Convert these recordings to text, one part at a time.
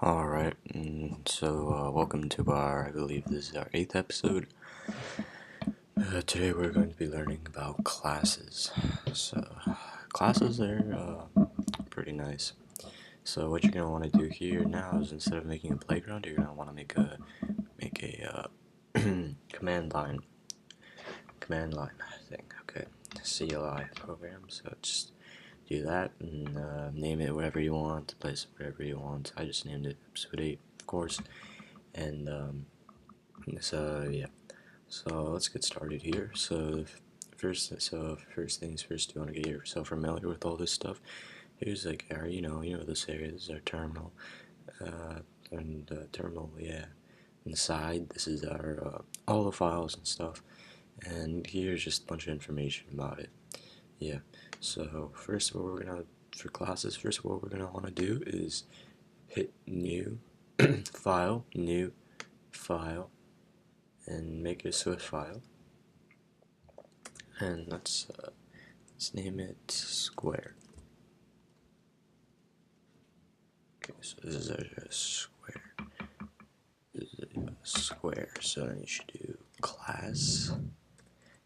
Alright, welcome to I believe this is our 8th episode. Today we're going to be learning about classes. Classes are pretty nice. So, what you're going to want to do here now is instead of making a playground, you're going to want to make a command line thing. Okay, CLI program. So, just do that and name it whatever you want, place it whatever you want. I just named it episode 8, of course. And yeah. So let's get started here. First things first, you want to get yourself familiar with all this stuff. Here's like our, this area. This is our terminal, and terminal, yeah. Inside, this is our all the files and stuff. And here's just a bunch of information about it. Yeah. So first, what we're gonna for classes, first what we're gonna want to do is hit new new file, and make a Swift file. And let's name it square. Okay, so this is a square. This is a square. So then you should do class.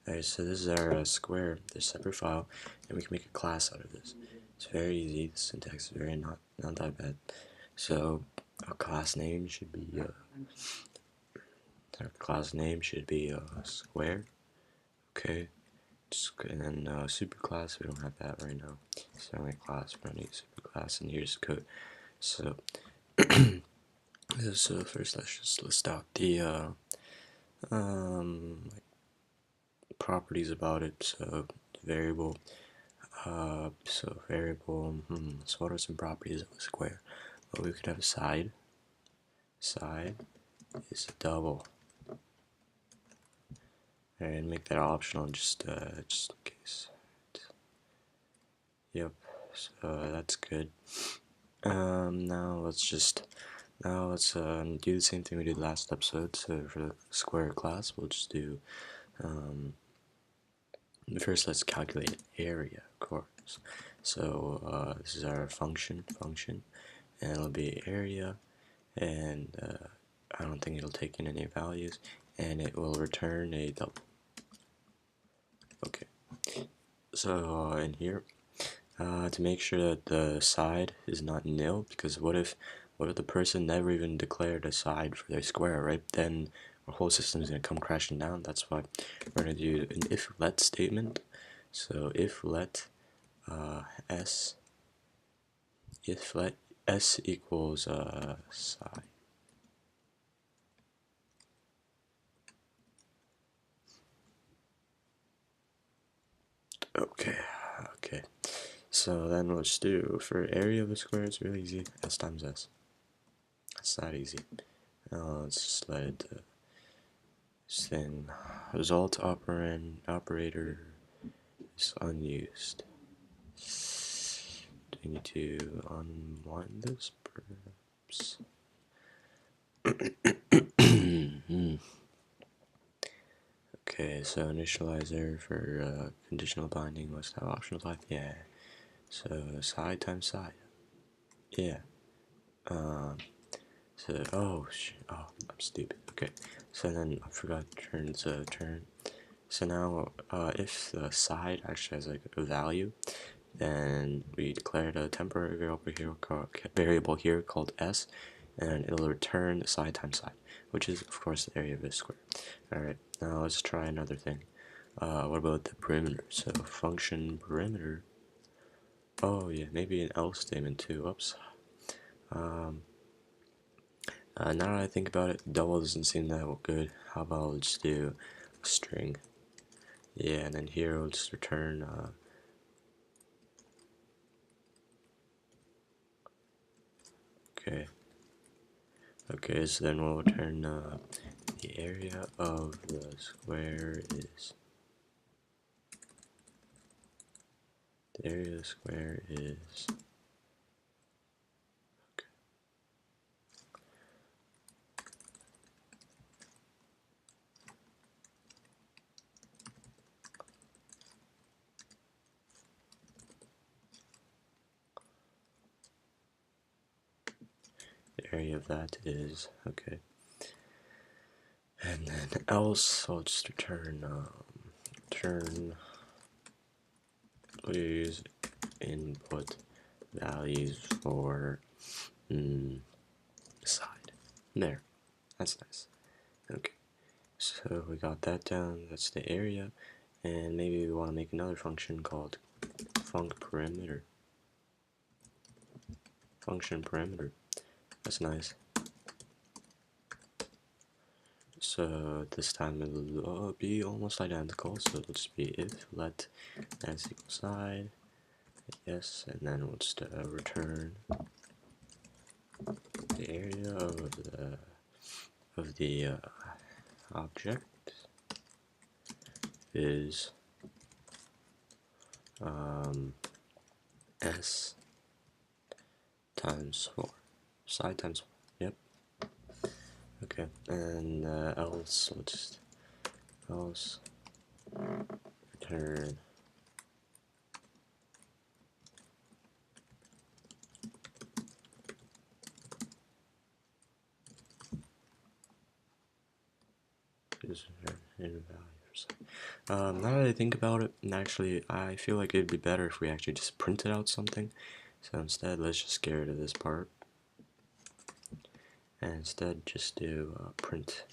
Alright, so this is our square, this separate file, and we can make a class out of this. It's very easy. The syntax is very not that bad. So our class name should be square. Okay. And then superclass, we don't have that right now. It's only class, we don't need superclass, and here's code. So, first let's just list out the properties about it. So variable, so what are some properties of a square? Well, we could have a side. Side is a double. And make that optional just in case. Yep, so that's good. Now let's do the same thing we did last episode. So for the square class, we'll just do first let's calculate area, of course. So this is our function, and it'll be area, and I don't think it'll take in any values, and it will return a double. Okay, so in here, to make sure that the side is not nil, because what if the person never even declared a side for their square, right? Then our whole system is going to come crashing down. That's why we're going to do an if let statement. So if let s equals side. Okay. So then let's do for area of the square. It's really easy. S times s. That's that easy. Now let's just let it. This thing, result operator is unused. Do we need to unwind this perhaps? Okay, so initializer for conditional binding must have optional type. Yeah. So side times side. Yeah. I'm stupid. Okay. So then I forgot turns turn. So now, if the side actually has like a value, then we declared a temporary variable here called s, and it'll return side times side, which is of course the area of this square. Alright, now let's try another thing. What about the perimeter? So function perimeter. Oh yeah, maybe an else statement too. Oops. Now that I think about it, double doesn't seem that good. How about let's do a string? Yeah, and then here we'll just return okay, so then we'll return the area of the square is area of that is, okay. And then else, I'll just return, please input values for side. There, that's nice. Okay, so we got that down. That's the area, and maybe we want to make another function called func perimeter. Function perimeter. That's nice. So this time it'll be almost identical. So it'll just be if let s equals side, yes, and then we'll just return the area of the object is s times 4, side times 4. Yep. Okay, and else we'll just return is in value. Now that I think about it, and actually I feel like it'd be better if we actually just printed out something. So instead, let's just get rid of this part, and instead just do print.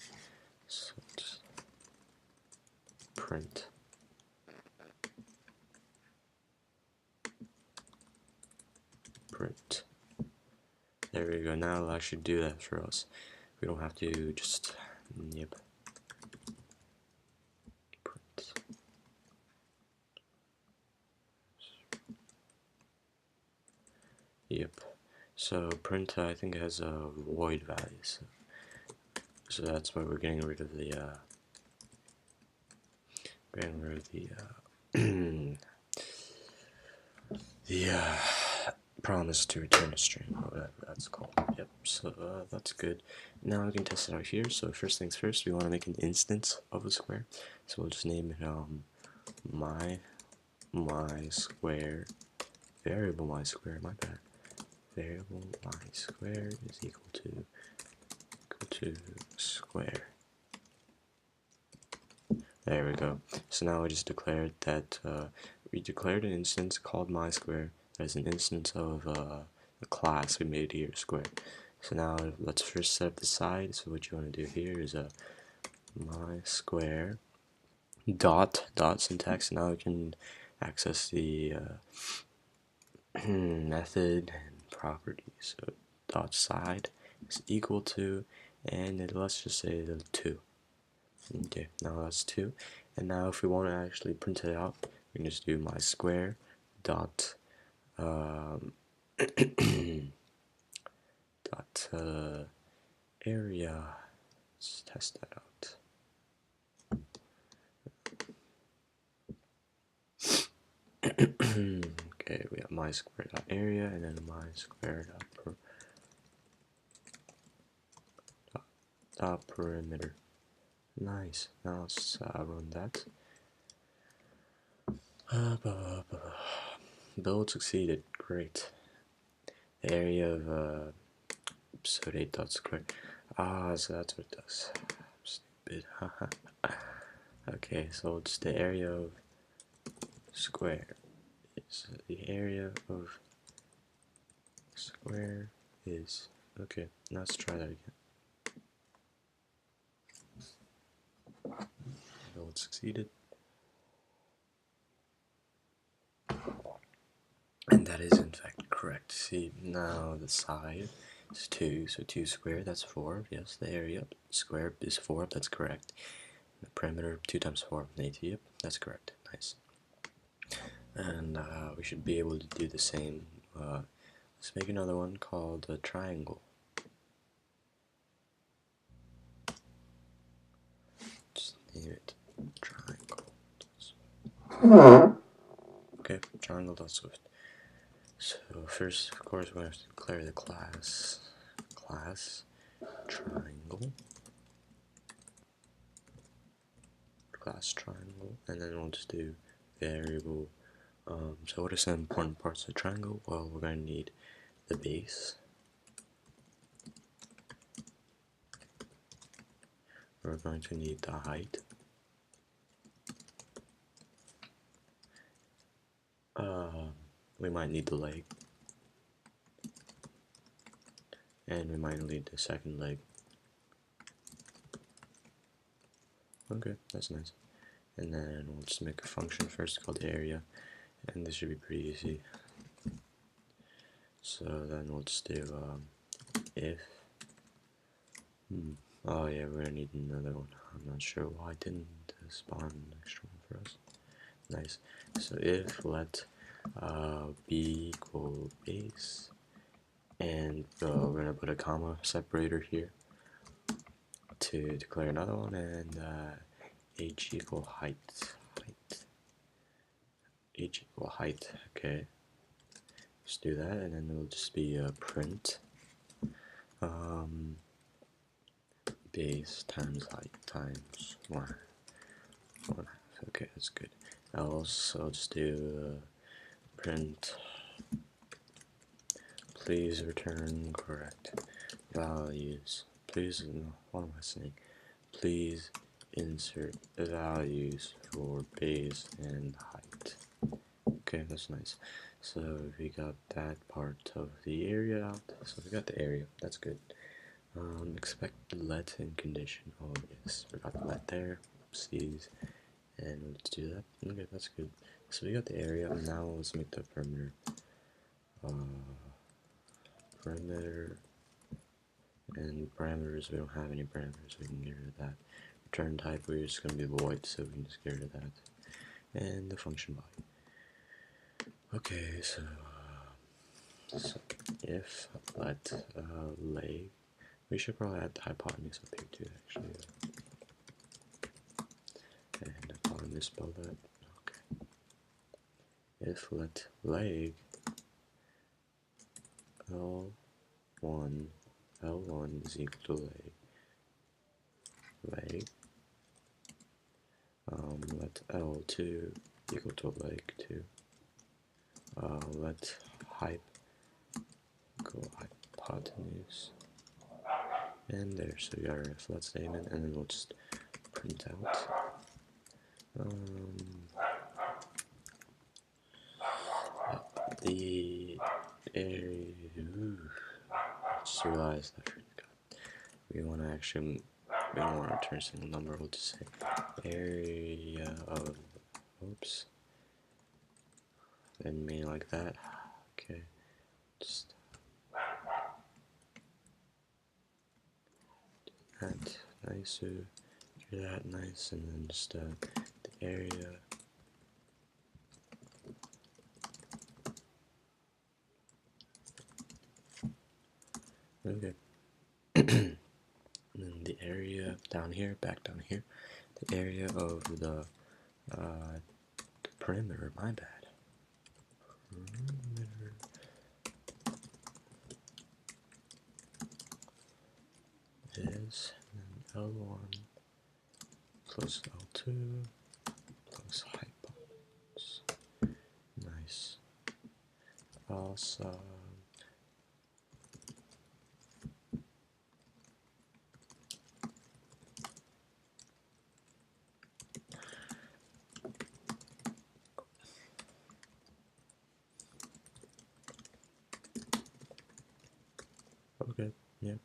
So just print print. There we go. Now it'll actually do that for us. We don't have to just yep. Print. Yep. So print I think has a void value. So that's why we're getting rid of the promise to return a string, or whatever that's called. Yep, so that's good. Now we can test it out here. So first things first, we want to make an instance of a square. So we'll just name it my square, variable my square, my bad. Variable my square is equal to square. There we go. So now we just declared that we declared an instance called my square as an instance of a class we made here, square. So now let's first set up the side. So what you want to do here is my square dot syntax. Now we can access the method and properties. So dot side is equal to, and let's just say the 2. Okay, now that's 2. And now if we want to actually print it out, we can just do my square dot area. Let's test that out. Okay, we have my square dot area and then my square dot perimeter. Nice. Now let's run that. Build succeeded. Great. The area of episode 8 dot square. So that's what it does. Stupid. Okay, so it's the area of square. It's the area of square is okay. Now let's try that again. Build succeeded. And that is in fact correct. See, now the side is 2, so 2 squared, that's 4. Yes, the area square is 4, that's correct. The perimeter, 2 times 4, 80, yep, that's correct. Nice. And we should be able to do the same. Let's make another one called a triangle. Just name it triangle. Okay, triangle.swift. So first, of course, we have to declare the class triangle, and then we'll just do variable. So what are some important parts of the triangle? Well, we're going to need the base, we're going to need the height. We might need the leg, and we might need the second leg. Okay, that's nice. And then we'll just make a function first called area, and this should be pretty easy. So then we'll just do if. Oh yeah, we're gonna need another one. I'm not sure why it didn't spawn an extra one for us. Nice. So if let b equal base, and we're gonna put a comma separator here to declare another one, and h equal height. H equal height. Okay. Let's do that, and then it'll just be print base times height times 1/2. Okay, that's good. Else I'll just do print please return correct values. Please, no, what am I saying? Please insert the values for base and height. Okay, that's nice. So we got that part of the area out. So we got the area. That's good. Expect let in condition. Oh yes, forgot the let there. Oopsies. And let's do that. Okay, that's good. So we got the area. Now let's make the perimeter. Perimeter and parameters. We don't have any parameters. We can get rid of that. Return type. We're just gonna be void, so we can just get rid of that. And the function body. Okay, so if let leg, we should probably add the hypotenuse up here too, actually. And I probably misspelled that. Okay. If let leg L1 is equal to leg. Let L2 equal to leg 2. Let hype go hypotenuse, and there. So we got our if let statement, and then we'll just print out the area. Just realized I forgot. We want to actually, we don't want to return a single number. We'll just say area of. Oops. Didn't mean it like that. Okay. Just that nice. So do that nice, and then just the area. Okay. And then the area down here, back down here, the area of the perimeter. My bad. Perimeter is L1 plus L2 plus hypotenuse. Nice. Also. Okay, yep.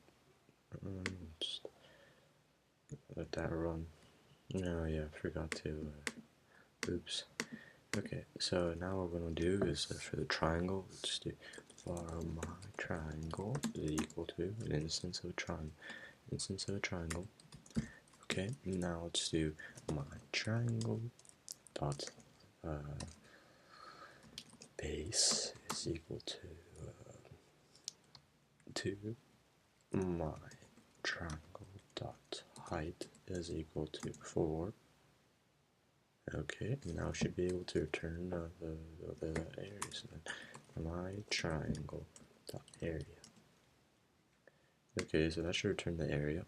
Just let that run. No, yeah, I forgot to. Oops. Okay, so now what we're gonna do is for the triangle, we'll just do for my triangle is equal to an instance of a triangle. Okay, now let's do my triangle dot base is equal to my triangle dot height is equal to 4. Okay, now I should be able to return the areas. My triangle dot area. Okay, so that should return the area.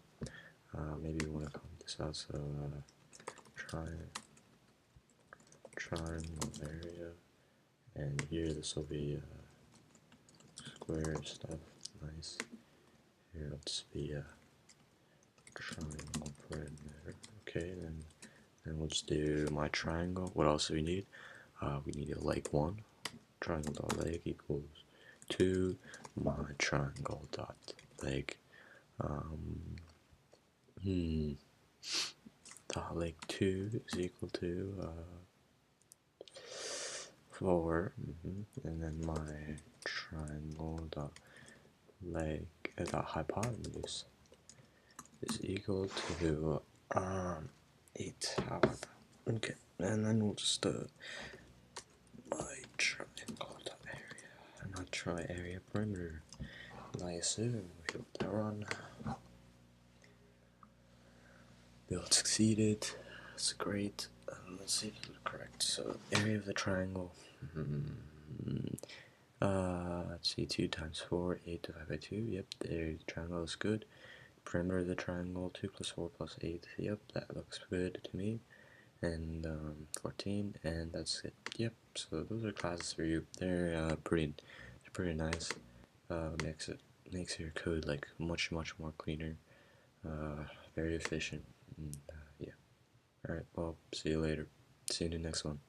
Maybe we want to comment this out. So triangle area, and here this will be square stuff. Nice. Here let's be triangle perimeter. Okay, then we'll just do my triangle. What else do we need? We need a leg 1. Triangle dot leg equals 2 my triangle dot leg. Dot leg 2 is equal to 4, and then my triangle dot leg dot hypotenuse is equal to 8. Okay, and then we'll just my triangle dot area, not try area perimeter. And I assume we hit that run. Build succeeded. That's great. Let's see if it's correct. So area of the triangle. Let's see, 2 times 4, 8 divided by 2. Yep, there, the triangle is good. Perimeter of the triangle, 2 plus 4 plus 8. Yep, that looks good to me. And 14, and that's it. Yep. So those are classes for you. They're pretty nice. Makes your code like much more cleaner. Very efficient. And, yeah. All right. Well, see you later. See you in the next one.